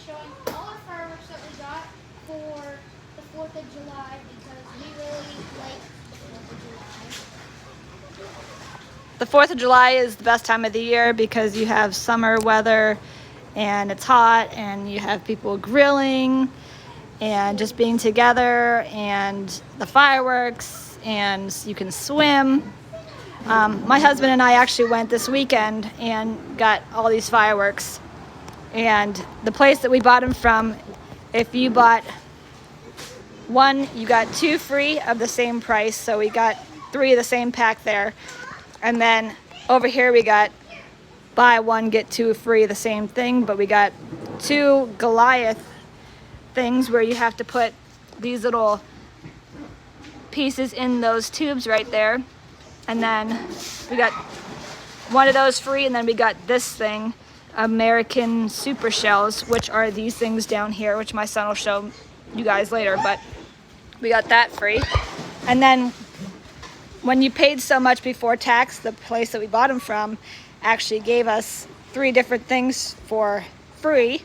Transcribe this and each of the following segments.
showing all our fireworks that we got for the 4th of July because we really like the 4th of July. The 4th of July is the best time of the year because you have summer weather and it's hot and you have people grilling and just being together and the fireworks and you can swim. My husband and I actually went this weekend and got all these fireworks. And the place that we bought them from, if you bought one, you got 2 free of the same price. So we got 3 of the same pack there. And then over here we got buy 1, get 2 free, the same thing. But we got 2 Goliath things where you have to put these little pieces in those tubes right there. And then we got 1 of those free, and then we got this thing, American Super Shells, which are these things down here, which my son will show you guys later, but we got that free. And then when you paid so much before tax, the place that we bought them from actually gave us 3 different things for free.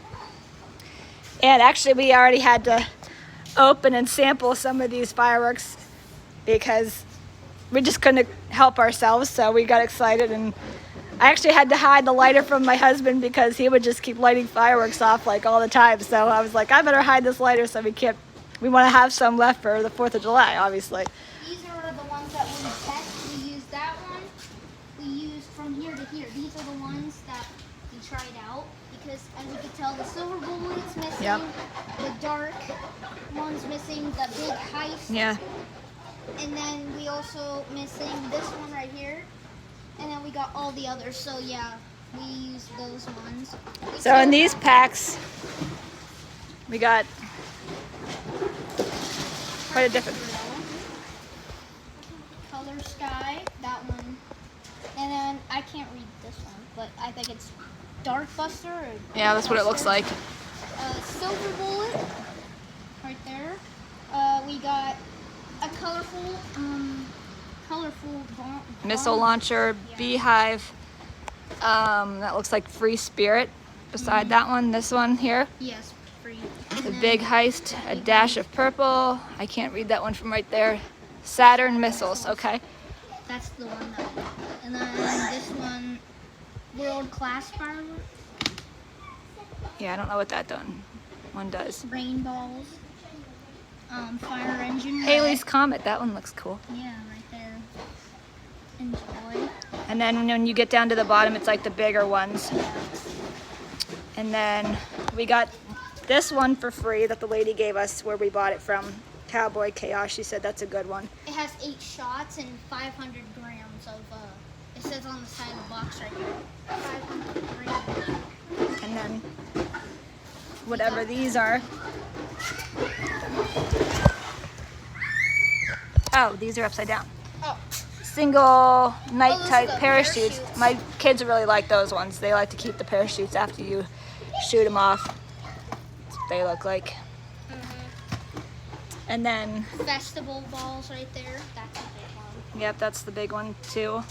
And actually we already had to open and sample some of these fireworks because we just couldn't help ourselves, so we got excited. And I actually had to hide the lighter from my husband because he would just keep lighting fireworks off like all the time. So I was like, I better hide this lighter so we want to have some left for the 4th of July, obviously. These are the ones that we tested. We used that one. We used from here to here. These are the ones that we tried out because, as you can tell, the silver bullet's missing. Yep. The dark one's missing. The big heist. Yeah. And then we also missing this one right here. And then we got all the others. So yeah, we used those ones. So in these packs, we got quite a different. Color Sky, that one. And then I can't read this one, but I think it's Dark Buster. Or Yeah, that's what it looks like. Silver Bullet, right there. We got a colorful bomb. Missile launcher, beehive. That looks like Free Spirit. Beside that one, this one here. Yes, free. The big heist, a dash of purple. I can't read that one from right there. Saturn missiles, okay. That's the one that. And then this one, World Class Fireworks. Yeah, I don't know what that one does. Rainballs. Fire engine. Halley's Comet, that one looks cool. Yeah, right there. Enjoy. And then when you get down to the bottom, it's like the bigger ones. And then we got this one for free that the lady gave us where we bought it from. Cowboy Chaos, she said that's a good one. It has 8 shots and 500 grams of, it says on the side of the box right here. 500 grams. And then whatever these are. Oh, these are upside down. Oh. Single night those type are the parachutes. parachutes. My kids really like those ones. They like to keep the parachutes after you shoot them off. That's what they look like. And then, Festival balls right there. That's a big one. yep, that's the big one too.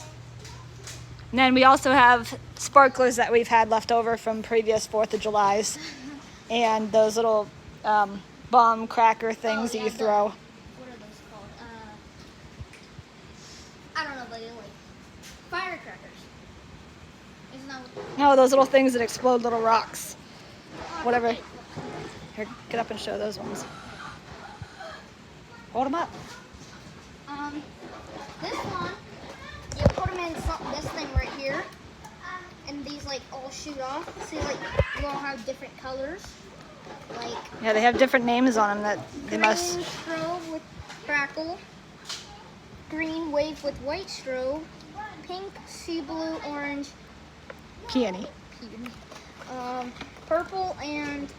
And then we also have sparklers that we've had left over from previous 4th of Julys. And those little bomb cracker things that you throw. What are those called? I don't know, but they're like firecrackers. Isn't that what? No, those little things that explode little rocks. Oh, Whatever. okay. Here, get up and show those ones. Hold them up. This one, you put them in this thing right here, and these like all shoot off. See, like they all have different colors. Like Yeah, they have different names on them that they green must. strobe with crackle, green wave with white strobe, pink, sea blue, orange, Peony. purple and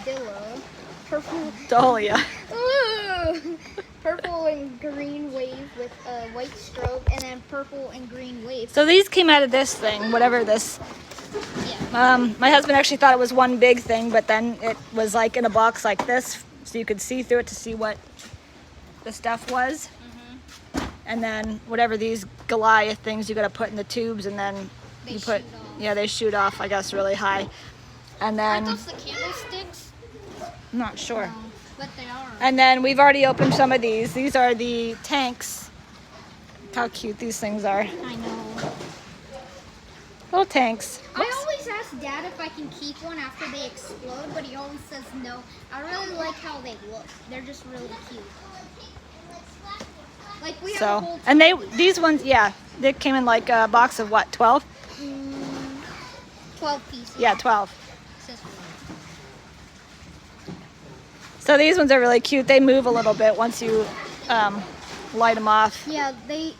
Dilla. Purple. Dahlia. Ooh. Purple and green wave with white strobe, and then purple and green wave. So these came out of this thing, whatever this. Yeah. My husband actually thought it was one big thing, but then it was like in a box like this, so you could see through it to see what the stuff was. And then whatever these Goliath things you got to put in the tubes, and then They you put, shoot off. yeah, they shoot off, I guess, really high. And Aren't then, those the candlesticks? I'm not sure. No, but they are. And then we've already opened some of these. These are the tanks. Look how cute these things are. I know. Little tanks. I always ask Dad if I can keep one after they explode, but he always says no. I really like how they look. They're just really cute. Like we have a So, whole and these ones, yeah, they came in like a box of what, 12? 12 pieces. Yeah, 12. Says So these ones are really cute. They move a little bit once you light them off. yeah, the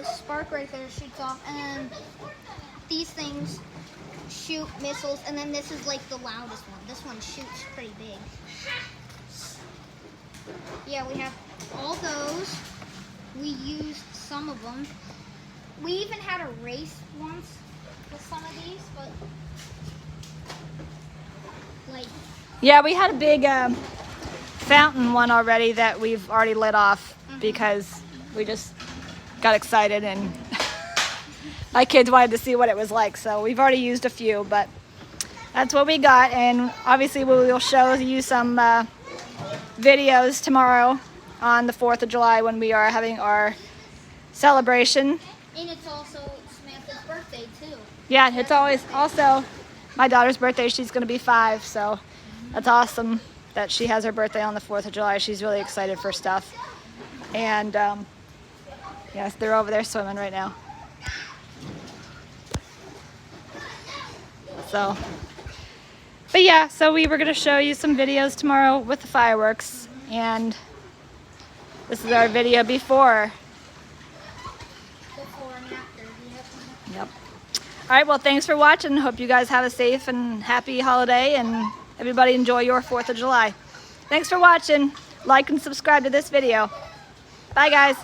spark right there shoots off, and then these things shoot missiles, and then this is like the loudest one. This one shoots pretty big. Yeah, we have all those. We used some of them. We even had a race once with some of these, but like, Yeah, we had a big fountain one already that we've already lit off because we just got excited and my kids wanted to see what it was like. So we've already used a few, but that's what we got. And obviously we will show you some videos tomorrow on the 4th of July when we are having our celebration. and it's also Samantha's birthday too. Yeah, it's always also my daughter's birthday. She's going to be 5, so that's awesome that she has her birthday on the 4th of July. She's really excited for stuff. And yes, they're over there swimming right now. So, but yeah, so we were going to show you some videos tomorrow with the fireworks. And this is our video before. Before and after. Yep. All right, well, thanks for watching. Hope you guys have a safe and happy holiday, and everybody enjoy your 4th of July. Thanks for watching. Like and subscribe to this video. Bye, guys.